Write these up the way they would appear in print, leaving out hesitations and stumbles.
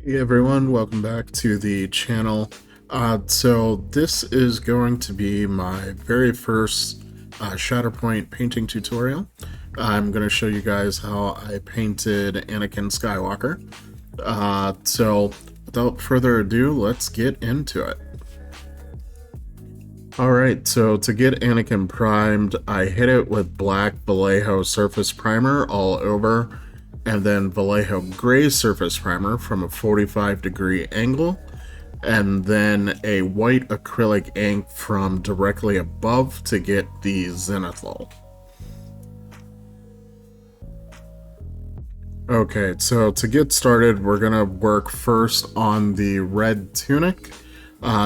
Hey everyone, welcome back to the channel. So this is going to be my very first Shatterpoint painting tutorial. I'm going to show you guys how I painted Anakin Skywalker. So without further ado, let's get into it. Alright, so to get Anakin primed, I hit it with black Vallejo surface primer all over, and then Vallejo gray surface primer from a 45-degree angle, and then a white acrylic ink from directly above to get the zenithal. Okay, so to get started, we're gonna work first on the red tunic.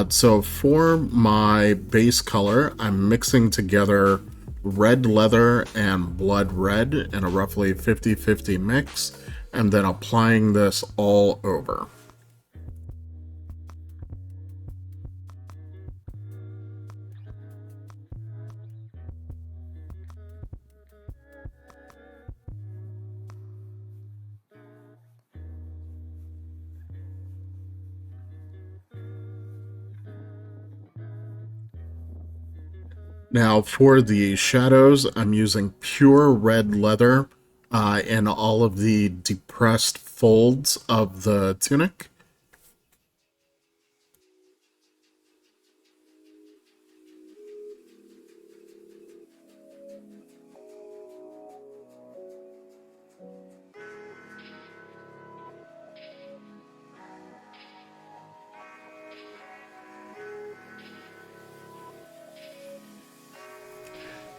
So for my base color, I'm mixing together red leather and blood red in a roughly 50-50 mix, and then applying this all over. Now for the shadows, I'm using pure red leather in all of the depressed folds of the tunic.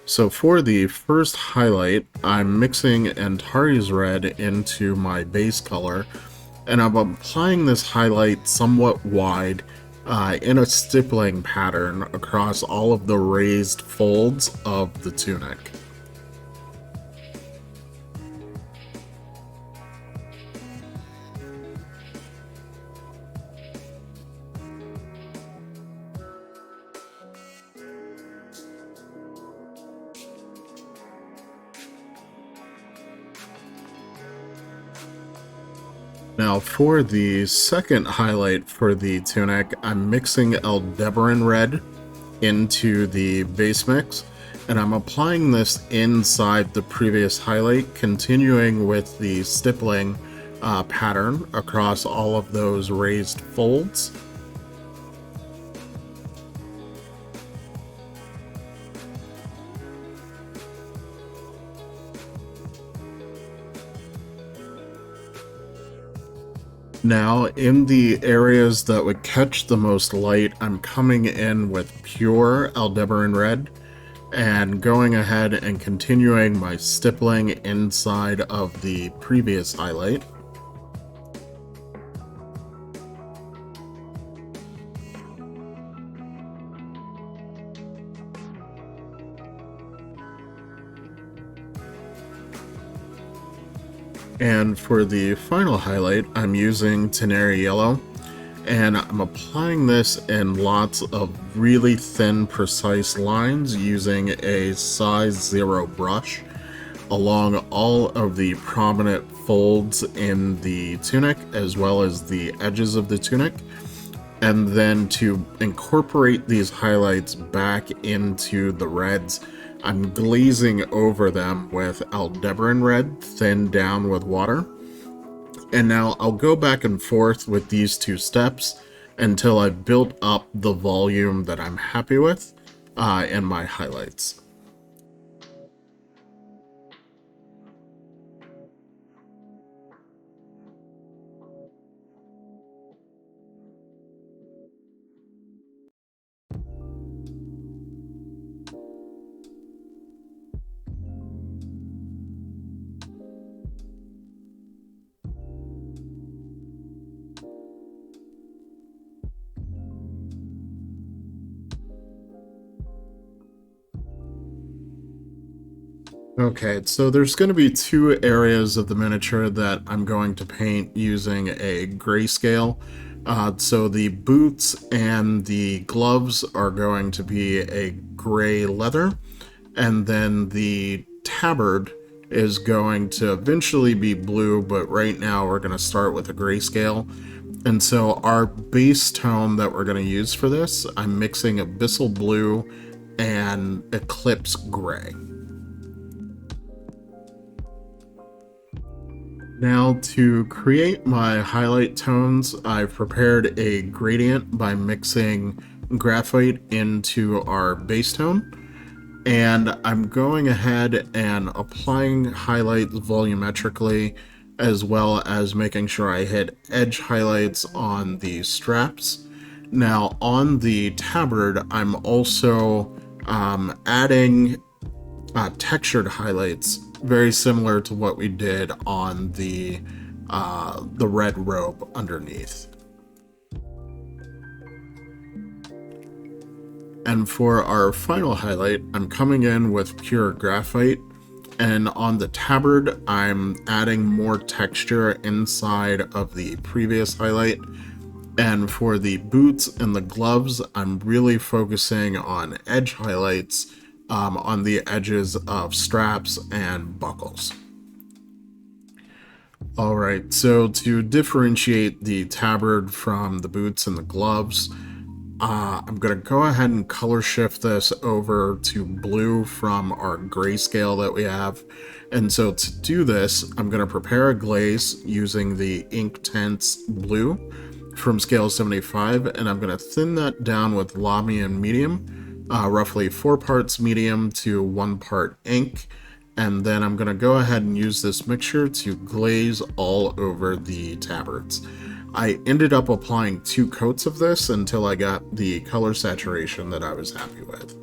So for the first highlight, I'm mixing Antares Red into my base color, and I'm applying this highlight somewhat wide in a stippling pattern across all of the raised folds of the tunic. Now for the second highlight for the tunic, I'm mixing Aldebaran Red into the base mix, and I'm applying this inside the previous highlight, continuing with the stippling pattern across all of those raised folds. Now, in the areas that would catch the most light, I'm coming in with pure Aldebaran Red and going ahead and continuing my stippling inside of the previous highlight. And for the final highlight, I'm using Teneri Yellow, and I'm applying this in lots of really thin, precise lines using a size 0 brush along all of the prominent folds in the tunic as well as the edges of the tunic. And then to incorporate these highlights back into the reds, I'm glazing over them with Aldebaran Red thinned down with water. And now I'll go back and forth with these two steps until I've built up the volume that I'm happy with in my highlights. Okay, so there's going to be two areas of the miniature that I'm going to paint using a grayscale. So the boots and the gloves are going to be a gray leather, and then the tabard is going to eventually be blue, but right now we're going to start with a grayscale. And so our base tone that we're going to use for this, I'm mixing Abyssal Blue and Eclipse Gray. Now to create my highlight tones, I've prepared a gradient by mixing graphite into our base tone. And I'm going ahead and applying highlights volumetrically, as well as making sure I hit edge highlights on the straps. Now on the tabard, I'm also adding textured highlights, very similar to what we did on the red robe underneath. And for our final highlight, I'm coming in with pure graphite, and on the tabard, I'm adding more texture inside of the previous highlight. And for the boots and the gloves, I'm really focusing on edge highlights on the edges of straps and buckles. Alright, so to differentiate the tabard from the boots and the gloves, I'm going to go ahead and color shift this over to blue from our grayscale that we have. And so to do this, I'm going to prepare a glaze using the Inktense Blue from scale 75, and I'm going to thin that down with Lamy and medium, roughly 4 parts medium to 1 part ink. And then I'm going to go ahead and use this mixture to glaze all over the tabards. I ended up applying 2 coats of this until I got the color saturation that I was happy with.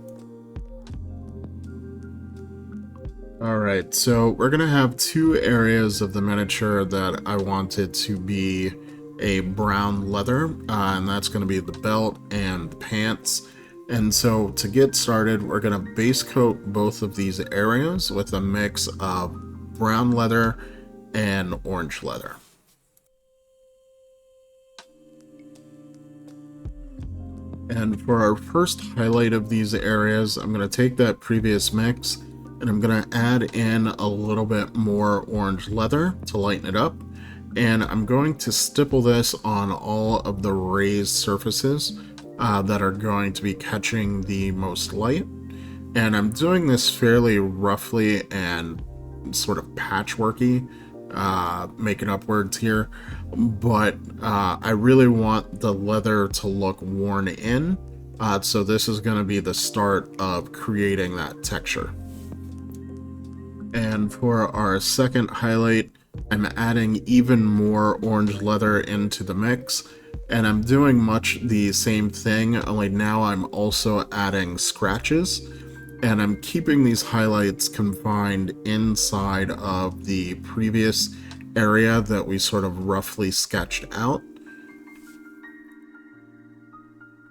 Alright, so we're going to have 2 areas of the miniature that I wanted to be a brown leather, and that's going to be the belt and the pants. And so to get started, we're going to base coat both of these areas with a mix of brown leather and orange leather. And for our first highlight of these areas, I'm going to take that previous mix and I'm going to add in a little bit more orange leather to lighten it up. And I'm going to stipple this on all of the raised surfaces that are going to be catching the most light. And I'm doing this fairly roughly and sort of patchworky, making up words here, but I really want the leather to look worn in, so this is going to be the start of creating that texture. And for our second highlight, I'm adding even more orange leather into the mix, and I'm doing much the same thing, only now I'm also adding scratches. And I'm keeping these highlights confined inside of the previous area that we sort of roughly sketched out.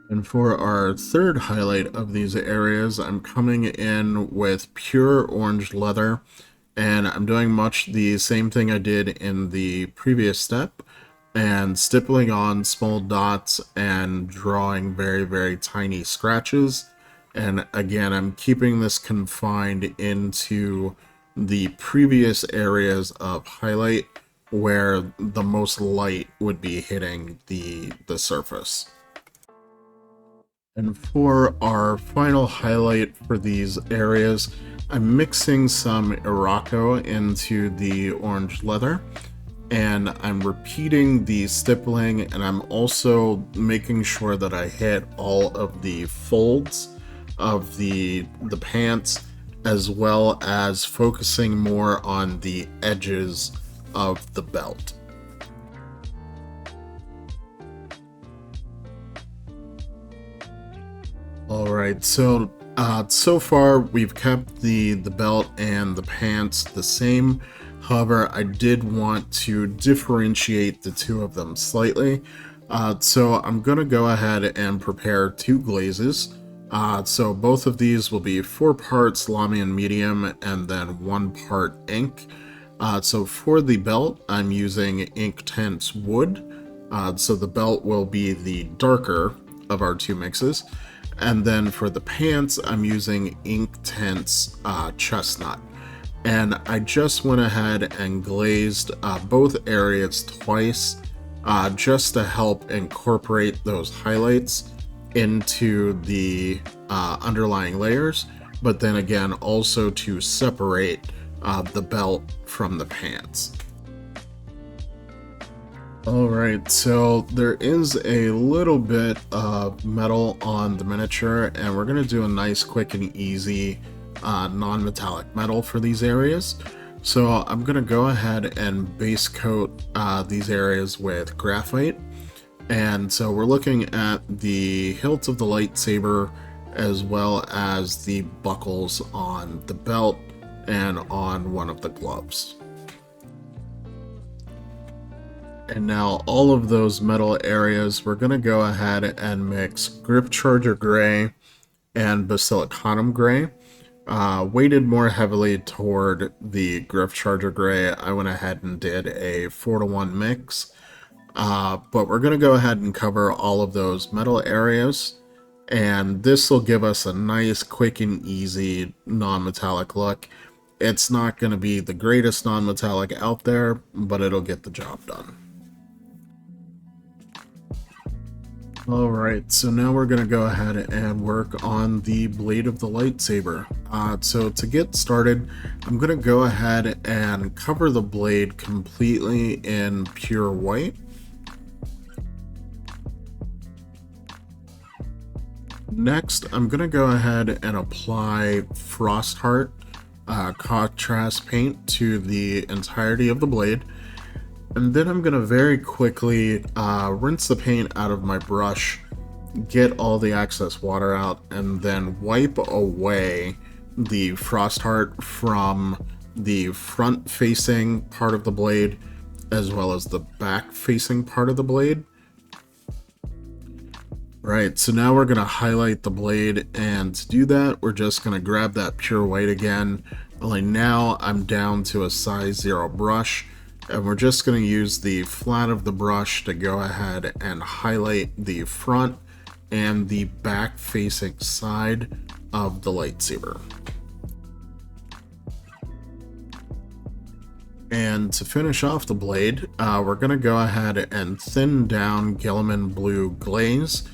And for our third highlight of these areas, I'm coming in with pure orange leather, and I'm doing much the same thing I did in the previous step, and stippling on small dots and drawing very, very tiny scratches. And again, I'm keeping this confined into the previous areas of highlight where the most light would be hitting the surface. And for our final highlight for these areas, I'm mixing some Irako into the orange leather. And I'm repeating the stippling, and I'm also making sure that I hit all of the folds of the pants, as well as focusing more on the edges of the belt. Alright, so so far we've kept the belt and the pants the same. However, I did want to differentiate the two of them slightly. So I'm going to go ahead and prepare 2 glazes. So both of these will be 4 parts Lamy and medium and then 1 part ink. So for the belt, I'm using Inktense Wood. So the belt will be the darker of our 2 mixes. And then for the pants, I'm using Inktense Chestnut. And I just went ahead and glazed both areas twice just to help incorporate those highlights into the underlying layers, but then again also to separate the belt from the pants. Alright, so there is a little bit of metal on the miniature, and we're going to do a nice, quick, and easy non-metallic metal for these areas. So I'm going to go ahead and base coat these areas with graphite. And so we're looking at the hilt of the lightsaber, as well as the buckles on the belt and on one of the gloves. And now all of those metal areas, we're going to go ahead and mix Grip Charger Gray and Basilicanum Gray. Weighted more heavily toward the Grip Charger Gray, I went ahead and did a 4-to-1 mix. But we're going to go ahead and cover all of those metal areas. And this will give us a nice, quick, and easy non-metallic look. It's not going to be the greatest non-metallic out there, but it'll get the job done. Alright, so now we're going to go ahead and work on the blade of the lightsaber. So to get started, I'm going to go ahead and cover the blade completely in pure white. Next, I'm going to go ahead and apply Frostheart contrast paint to the entirety of the blade. And then I'm going to very quickly rinse the paint out of my brush, get all the excess water out, and then wipe away the Frostheart from the front-facing part of the blade, as well as the back-facing part of the blade. Right, so now we're going to highlight the blade, and to do that, we're just going to grab that pure white again. Only now I'm down to a size 0 brush. And we're just going to use the flat of the brush to go ahead and highlight the front and the back facing side of the lightsaber. And to finish off the blade, we're going to go ahead and thin down Guilliman Blue Glaze.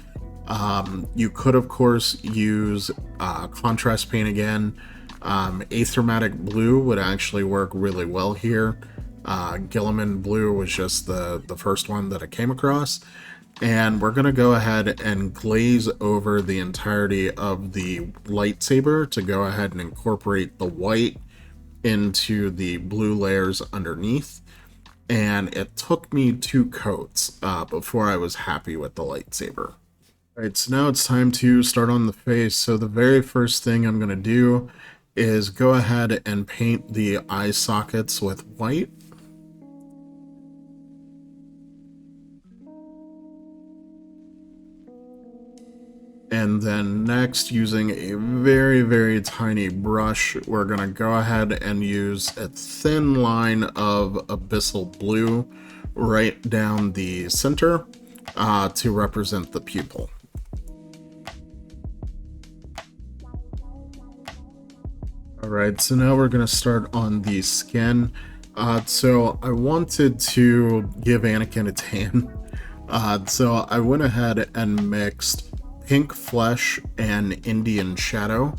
You could, of course, use contrast paint again. Achromatic Blue would actually work really well here. Guilliman Blue was just the first one that I came across, and we're going to go ahead and glaze over the entirety of the lightsaber to go ahead and incorporate the white into the blue layers underneath. And it took me 2 coats before I was happy with the lightsaber. Alright, so now it's time to start on the face. So the very first thing I'm going to do is go ahead and paint the eye sockets with white. And then next, using a very, very tiny brush, we're going to go ahead and use a thin line of abyssal blue right down the center to represent the pupil. Alright, so now we're going to start on the skin. So I wanted to give Anakin a tan. So I went ahead and mixed Pink Flesh and Indian Shadow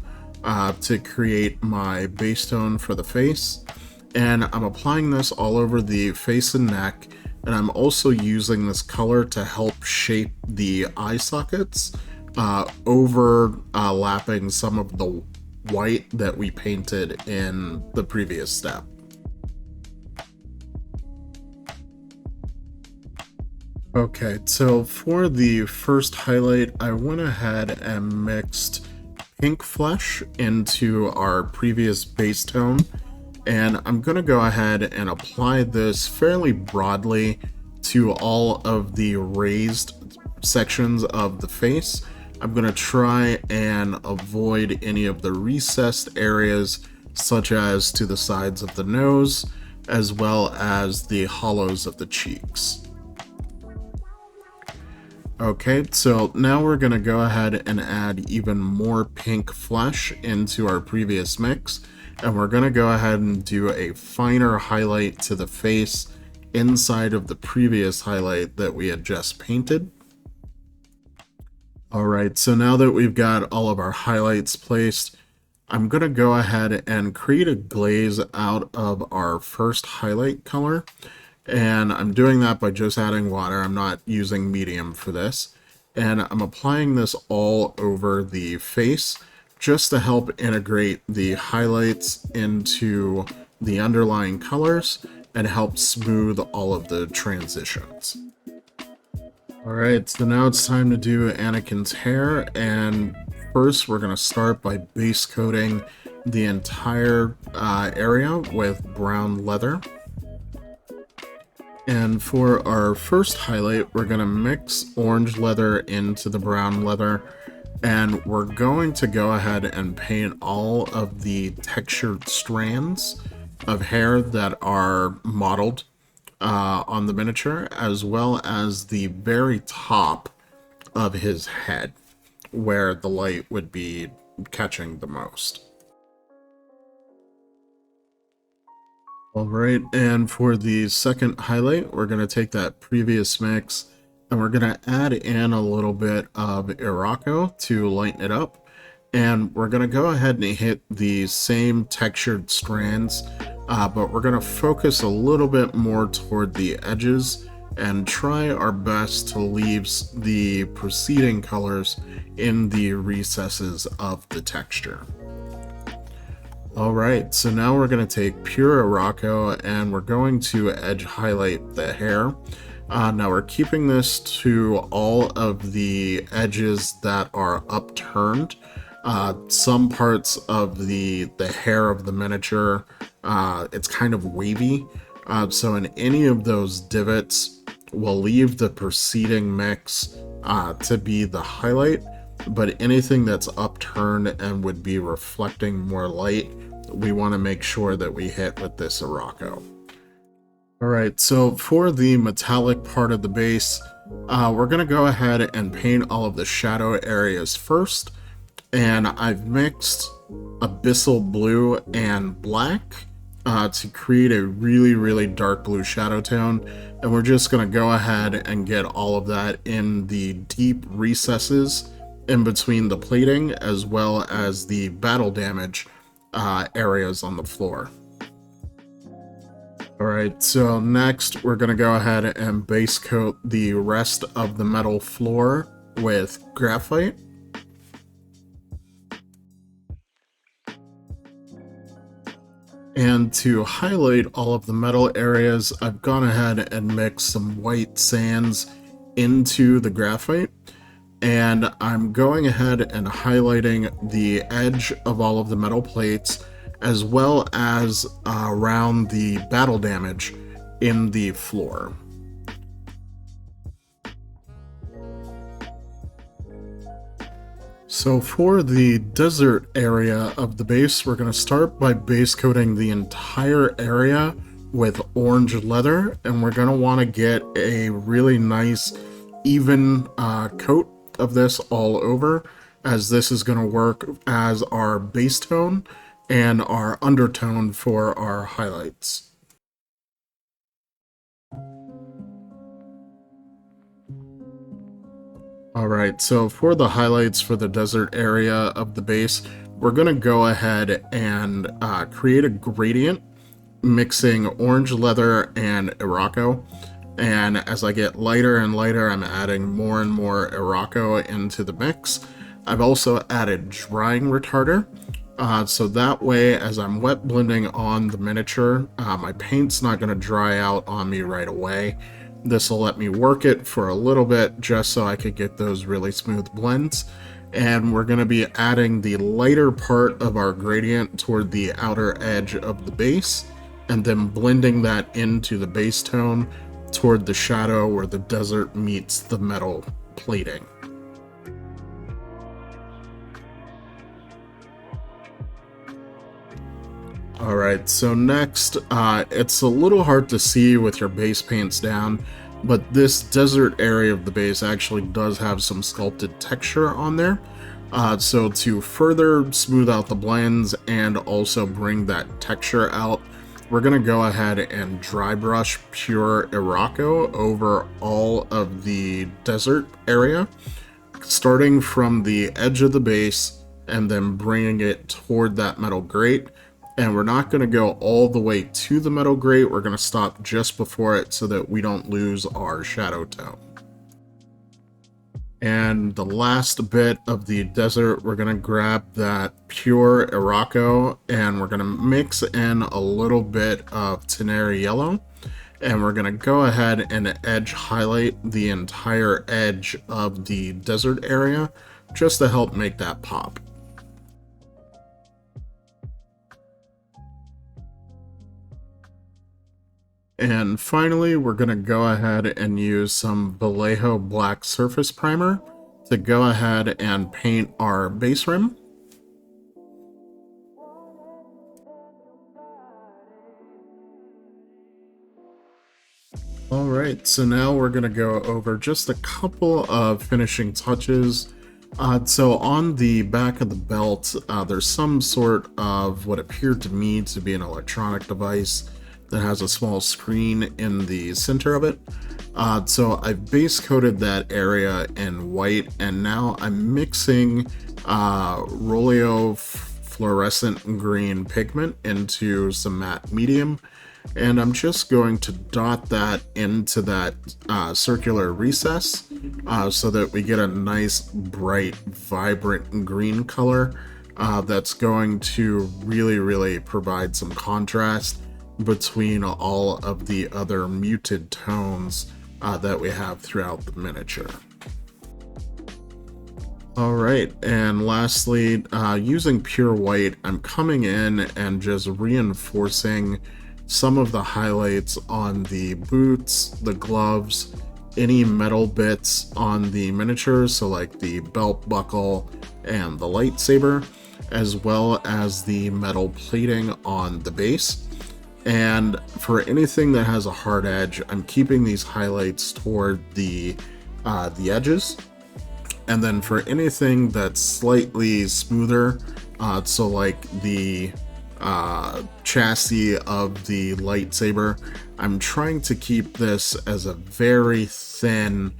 to create my base tone for the face. And I'm applying this all over the face and neck, and I'm also using this color to help shape the eye sockets, overlapping some of the white that we painted in the previous step. Okay, so for the first highlight, I went ahead and mixed Pink Flesh into our previous base tone, and I'm going to go ahead and apply this fairly broadly to all of the raised sections of the face. I'm going to try and avoid any of the recessed areas, such as to the sides of the nose, as well as the hollows of the cheeks. Okay, so now we're going to go ahead and add even more Pink Flesh into our previous mix, and we're going to go ahead and do a finer highlight to the face inside of the previous highlight that we had just painted. Alright, so now that we've got all of our highlights placed, I'm going to go ahead and create a glaze out of our first highlight color. And I'm doing that by just adding water. I'm not using medium for this. And I'm applying this all over the face just to help integrate the highlights into the underlying colors and help smooth all of the transitions. Alright, so now it's time to do Anakin's hair, and first we're going to start by base coating the entire area with brown leather. And for our first highlight, we're going to mix orange leather into the brown leather, and we're going to go ahead and paint all of the textured strands of hair that are modeled on the miniature, as well as the very top of his head, where the light would be catching the most. Alright, and for the second highlight, we're going to take that previous mix and we're going to add in a little bit of Irako to lighten it up. And we're going to go ahead and hit the same textured strands, but we're going to focus a little bit more toward the edges and try our best to leave the preceding colors in the recesses of the texture. Alright, so now we're going to take pure Irako and we're going to edge highlight the hair. Now we're keeping this to all of the edges that are upturned. Some parts of the hair of the miniature, it's kind of wavy. So in any of those divots, we'll leave the preceding mix to be the highlight, but anything that's upturned and would be reflecting more light, we want to make sure that we hit with this Irako. Alright, so for the metallic part of the base, we're going to go ahead and paint all of the shadow areas first. And I've mixed abyssal blue and black to create a really dark blue shadow tone. And we're just going to go ahead and get all of that in the deep recesses in between the plating as well as the battle damage areas on the floor. Alright, so next we're going to go ahead and base coat the rest of the metal floor with graphite. And to highlight all of the metal areas, I've gone ahead and mixed some white sands into the graphite. And I'm going ahead and highlighting the edge of all of the metal plates, as well as around the battle damage in the floor. So for the desert area of the base, we're going to start by base coating the entire area with orange leather, and we're going to want to get a really nice even coat of this all over, as this is going to work as our base tone and our undertone for our highlights. Alright, so for the highlights for the desert area of the base, we're going to go ahead and create a gradient mixing orange leather and Irako. And as I get lighter and lighter, I'm adding more and more Irako into the mix. I've also added drying retarder, so that way as I'm wet blending on the miniature, my paint's not going to dry out on me right away. This will let me work it for a little bit just so I could get those really smooth blends. And we're going to be adding the lighter part of our gradient toward the outer edge of the base, and then blending that into the base tone toward the shadow where the desert meets the metal plating. Alright, so next, it's a little hard to see with your base paints down, but this desert area of the base actually does have some sculpted texture on there. So to further smooth out the blends and also bring that texture out, we're going to go ahead and dry brush pure Irako over all of the desert area, starting from the edge of the base and then bringing it toward that metal grate. And we're not going to go all the way to the metal grate, we're going to stop just before it so that we don't lose our shadow tone. And the last bit of the desert, we're going to grab that pure Irako and we're going to mix in a little bit of Teneri Yellow. And we're going to go ahead and edge highlight the entire edge of the desert area just to help make that pop. And finally, we're going to go ahead and use some Vallejo Black Surface Primer to go ahead and paint our base rim. Alright, so now we're going to go over just a couple of finishing touches. So on the back of the belt, there's some sort of what appeared to me to be an electronic device that has a small screen in the center of it. So I've base coated that area in white, and now I'm mixing Roleo fluorescent green pigment into some matte medium, and I'm just going to dot that into that circular recess so that we get a nice, bright, vibrant green color that's going to really provide some contrast between all of the other muted tones that we have throughout the miniature. Alright, and lastly, using pure white, I'm coming in and just reinforcing some of the highlights on the boots, the gloves, any metal bits on the miniatures, so like the belt buckle and the lightsaber, as well as the metal plating on the base. And for anything that has a hard edge, I'm keeping these highlights toward the edges. And then for anything that's slightly smoother, so like the chassis of the lightsaber, I'm trying to keep this as a very thin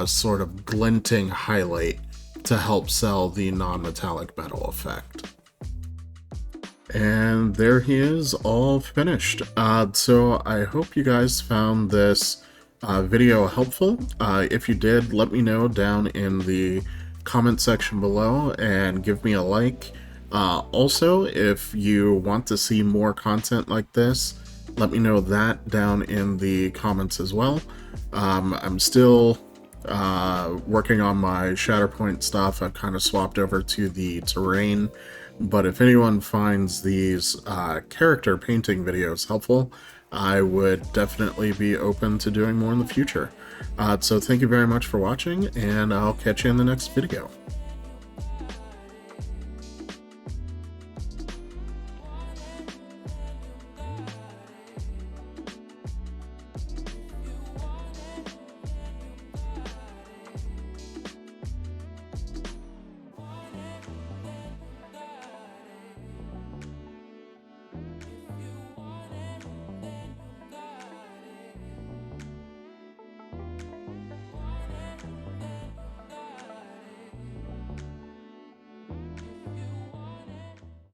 sort of glinting highlight to help sell the non-metallic metal effect. And there he is, all finished. So I hope you guys found this video helpful. If you did, let me know down in the comment section below and give me a like. Also, if you want to see more content like this, let me know that down in the comments as well. I'm still working on my Shatterpoint stuff. I've kind of swapped over to the terrain. But if anyone finds these character painting videos helpful, I would definitely be open to doing more in the future. So thank you very much for watching, and I'll catch you in the next video.